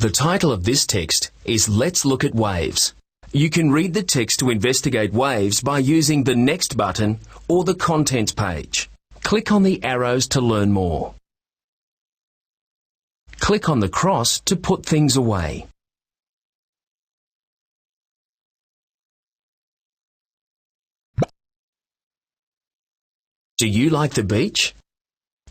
The title of this text is Let's Look at Waves. You can read the text to investigate waves by using the Next button or the Contents page. Click on the arrows to learn more. Click on the cross to put things away. Do you like the beach?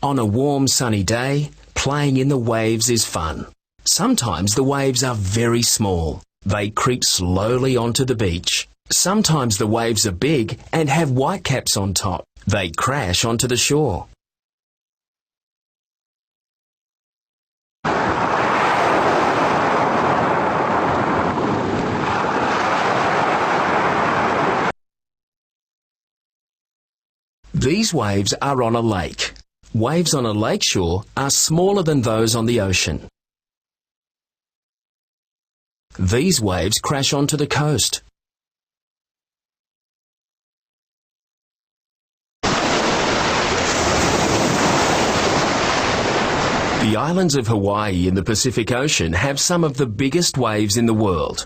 On a warm sunny day, playing in the waves is fun. Sometimes the waves are very small. They creep slowly onto the beach. Sometimes the waves are big and have whitecaps on top. They crash onto the shore. These waves are on a lake. Waves on a lakeshore are smaller than those on the ocean. These waves crash onto the coast. The islands of Hawaii in the Pacific Ocean have some of the biggest waves in the world.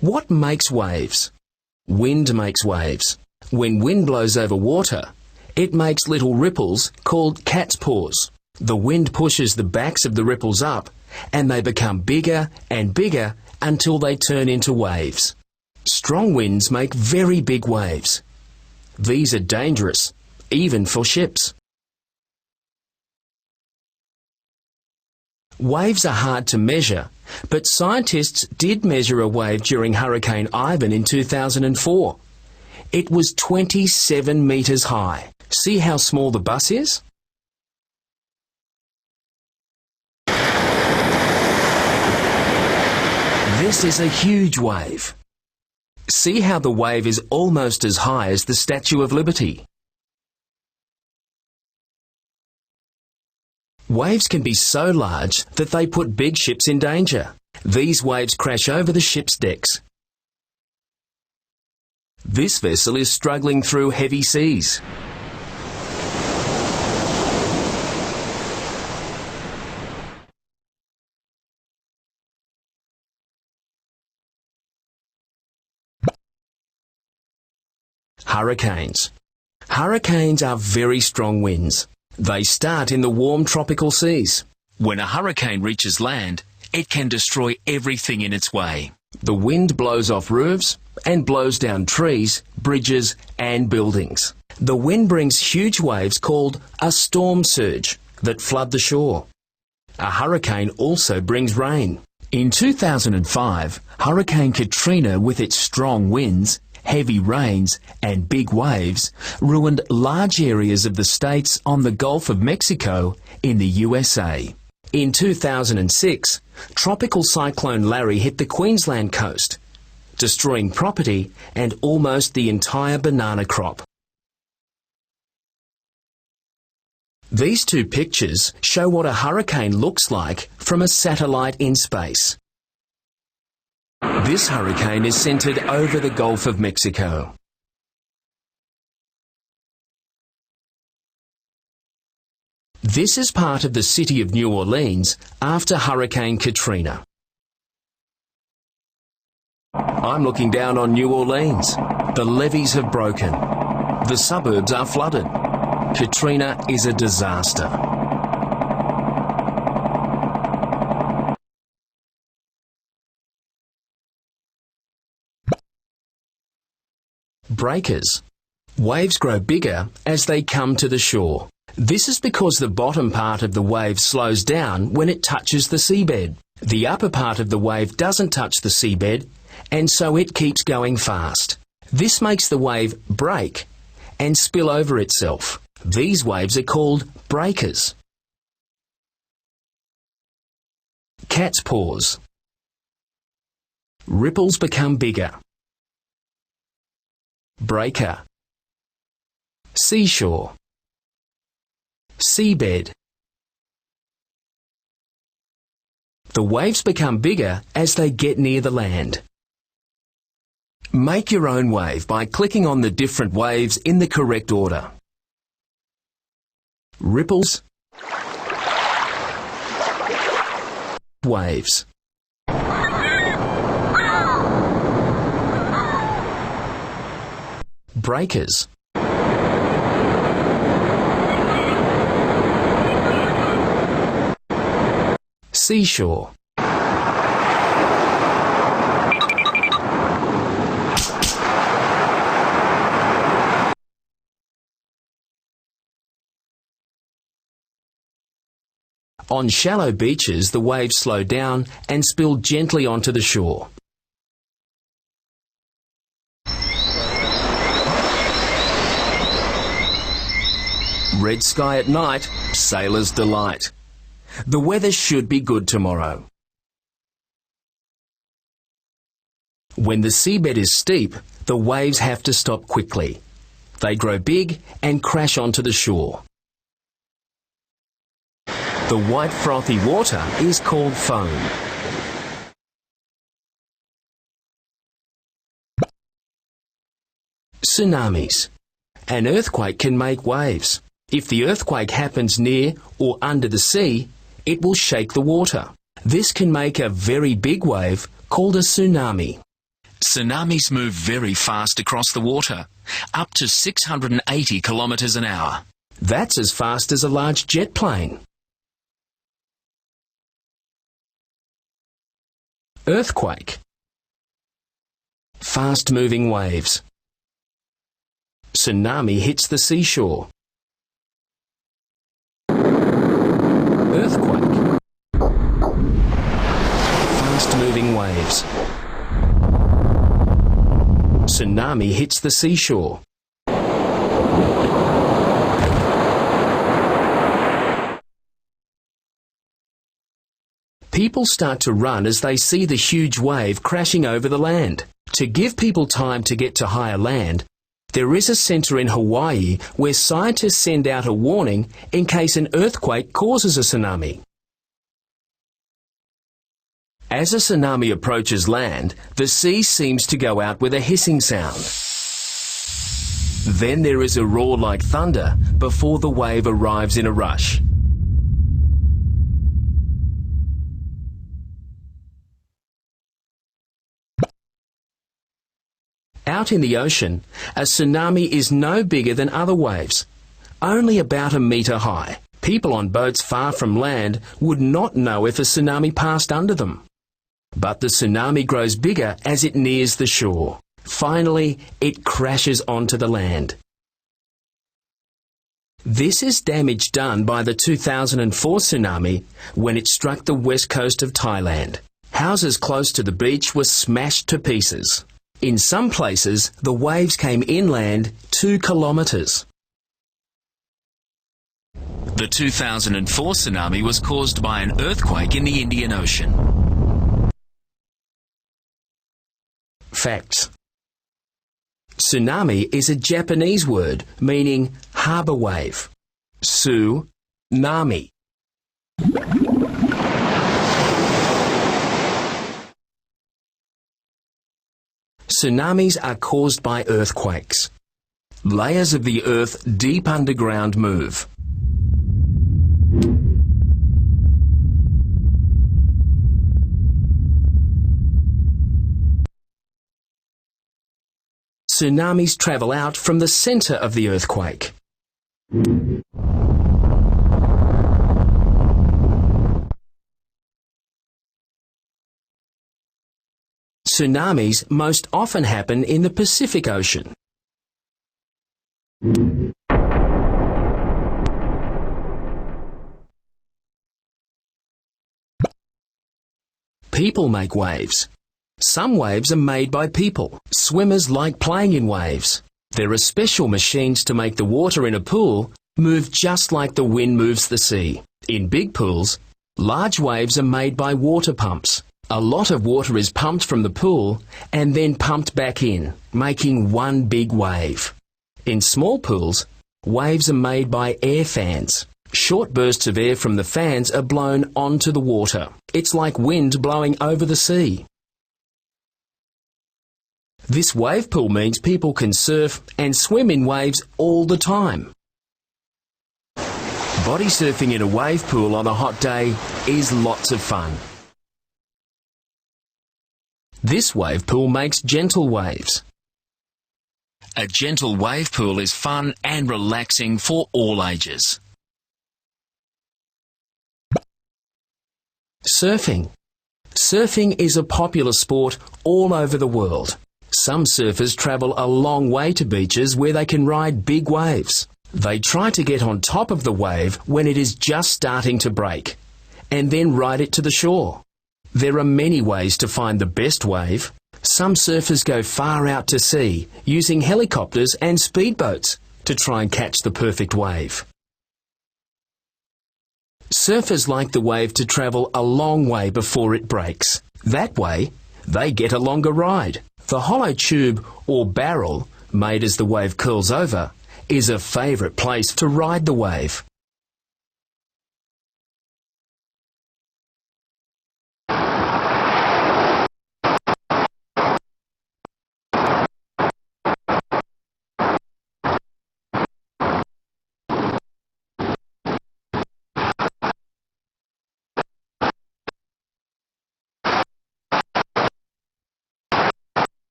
What makes waves? Wind makes waves. When wind blows over water, it makes little ripples called cat's paws. The wind pushes the backs of the ripples up and they become bigger and bigger until they turn into waves. Strong winds make very big waves. These are dangerous, even for ships. Waves are hard to measure, but scientists did measure a wave during Hurricane Ivan in 2004. It was 27 metres high. See how small the bus is? This is a huge wave. See how the wave is almost as high as the Statue of Liberty. Waves can be so large that they put big ships in danger. These waves crash over the ship's decks. This vessel is struggling through heavy seas. Hurricanes. Hurricanes are very strong winds. They start in the warm tropical seas. When a hurricane reaches land, it can destroy everything in its way. The wind blows off roofs and blows down trees, bridges and buildings. The wind brings huge waves called a storm surge that flood the shore. A hurricane also brings rain. In 2005, Hurricane Katrina, with its strong winds, heavy rains and big waves, ruined large areas of the states on the Gulf of Mexico in the USA. In 2006, Tropical Cyclone Larry hit the Queensland coast, destroying property and almost the entire banana crop. These two pictures show what a hurricane looks like from a satellite in space. This hurricane is centered over the Gulf of Mexico. This is part of the city of New Orleans after Hurricane Katrina. I'm looking down on New Orleans. The levees have broken. The suburbs are flooded. Katrina is a disaster. Breakers. Waves grow bigger as they come to the shore. This is because the bottom part of the wave slows down when it touches the seabed. The upper part of the wave doesn't touch the seabed, and so it keeps going fast. This makes the wave break and spill over itself. These waves are called breakers. Cat's paws. Ripples become bigger. Breaker. Seashore. Seabed. The waves become bigger as they get near the land. Make your own wave by clicking on the different waves in the correct order. Ripples, waves, breakers, seashore, on shallow beaches, the waves slow down and spill gently onto the shore. Red sky at night, sailors' delight. The weather should be good tomorrow. When the seabed is steep, the waves have to stop quickly. They grow big and crash onto the shore. The white frothy water is called foam. Tsunamis. An earthquake can make waves. If the earthquake happens near or under the sea, it will shake the water. This can make a very big wave called a tsunami. Tsunamis move very fast across the water, up to 680 kilometres an hour. That's as fast as a large jet plane. Earthquake. Fast-moving waves. Tsunami hits the seashore. Earthquake. Fast-moving waves. Tsunami hits the seashore. People start to run as they see the huge wave crashing over the land. To give people time to get to higher land, there is a centre in Hawaii where scientists send out a warning in case an earthquake causes a tsunami. As a tsunami approaches land, the sea seems to go out with a hissing sound. Then there is a roar like thunder before the wave arrives in a rush. Out in the ocean, a tsunami is no bigger than other waves, only about a metre high. People on boats far from land would not know if a tsunami passed under them. But the tsunami grows bigger as it nears the shore. Finally, it crashes onto the land. This is damage done by the 2004 tsunami when it struck the west coast of Thailand. Houses close to the beach were smashed to pieces. In some places, the waves came inland 2 kilometres. The 2004 tsunami was caused by an earthquake in the Indian Ocean. Facts. Tsunami is a Japanese word meaning harbour wave. Tsunami. Tsunamis are caused by earthquakes. Layers of the earth deep underground move. Tsunamis travel out from the centre of the earthquake. Tsunamis most often happen in the Pacific Ocean. People make waves. Some waves are made by people. Swimmers like playing in waves. There are special machines to make the water in a pool move just like the wind moves the sea. In big pools, large waves are made by water pumps. A lot of water is pumped from the pool and then pumped back in, making one big wave. In small pools, waves are made by air fans. Short bursts of air from the fans are blown onto the water. It's like wind blowing over the sea. This wave pool means people can surf and swim in waves all the time. Body surfing in a wave pool on a hot day is lots of fun. This wave pool makes gentle waves. A gentle wave pool is fun and relaxing for all ages. Surfing. Surfing is a popular sport all over the world. Some surfers travel a long way to beaches where they can ride big waves. They try to get on top of the wave when it is just starting to break, and then ride it to the shore. There are many ways to find the best wave. Some surfers go far out to sea using helicopters and speedboats to try and catch the perfect wave. Surfers like the wave to travel a long way before it breaks. That way, they get a longer ride. The hollow tube or barrel, made as the wave curls over, is a favourite place to ride the wave.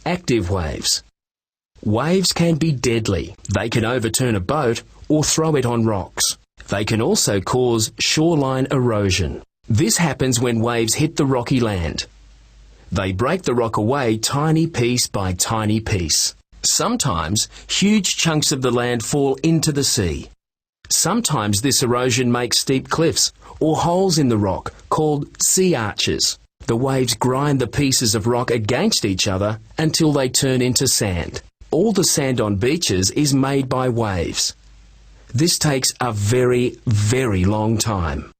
Active waves. Waves can be deadly. They can overturn a boat or throw it on rocks. They can also cause shoreline erosion. This happens when waves hit the rocky land. They break the rock away tiny piece by tiny piece. Sometimes huge chunks of the land fall into the sea. Sometimes this erosion makes steep cliffs or holes in the rock called sea arches. The waves grind the pieces of rock against each other until they turn into sand. All the sand on beaches is made by waves. This takes a very, very long time.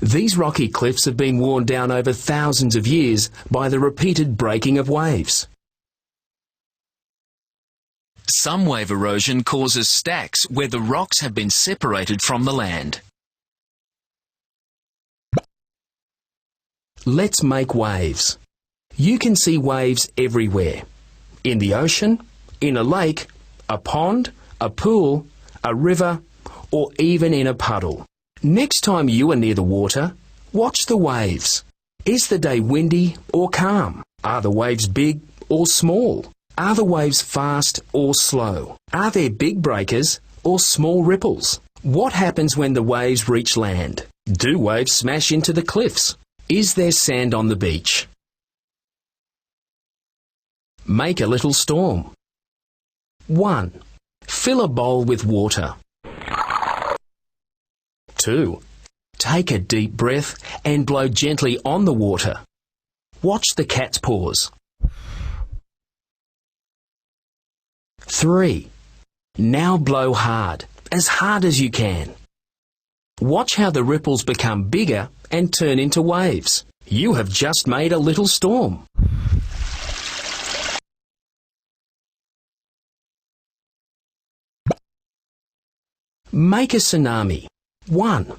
These rocky cliffs have been worn down over thousands of years by the repeated breaking of waves. Some wave erosion causes stacks where the rocks have been separated from the land. Let's make waves. You can see waves everywhere. In the ocean, in a lake, a pond, a pool, a river, or even in a puddle. Next time you are near the water, watch the waves. Is the day windy or calm? Are the waves big or small? Are the waves fast or slow? Are there big breakers or small ripples? What happens when the waves reach land? Do waves smash into the cliffs? Is there sand on the beach? Make a little storm. 1. Fill a bowl with water. 2. Take a deep breath and blow gently on the water. Watch the cat's paws. 3. Now blow hard as you can. Watch how the ripples become bigger and turn into waves. You have just made a little storm. Make a tsunami. 1.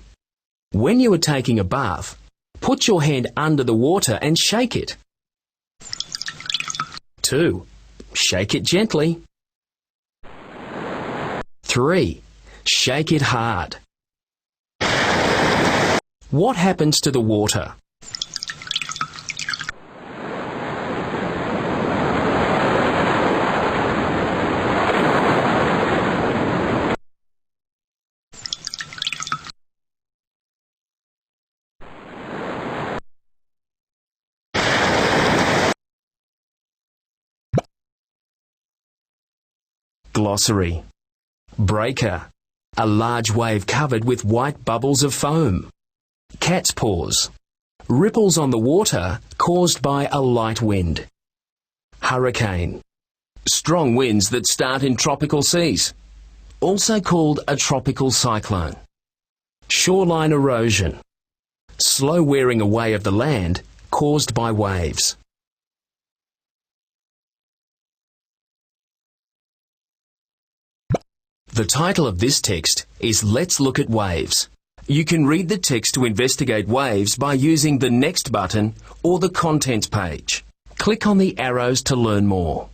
When you are taking a bath, put your hand under the water and shake it. 2. Shake it gently. 3. Shake it hard. What happens to the water? Glossary. Breaker. A large wave covered with white bubbles of foam. Cat's paws. Ripples on the water caused by a light wind. Hurricane. Strong winds that start in tropical seas. Also called a tropical cyclone. Shoreline erosion. Slow wearing away of the land caused by waves. The title of this text is Let's Look at Waves. You can read the text to investigate waves by using the Next button or the Contents page. Click on the arrows to learn more.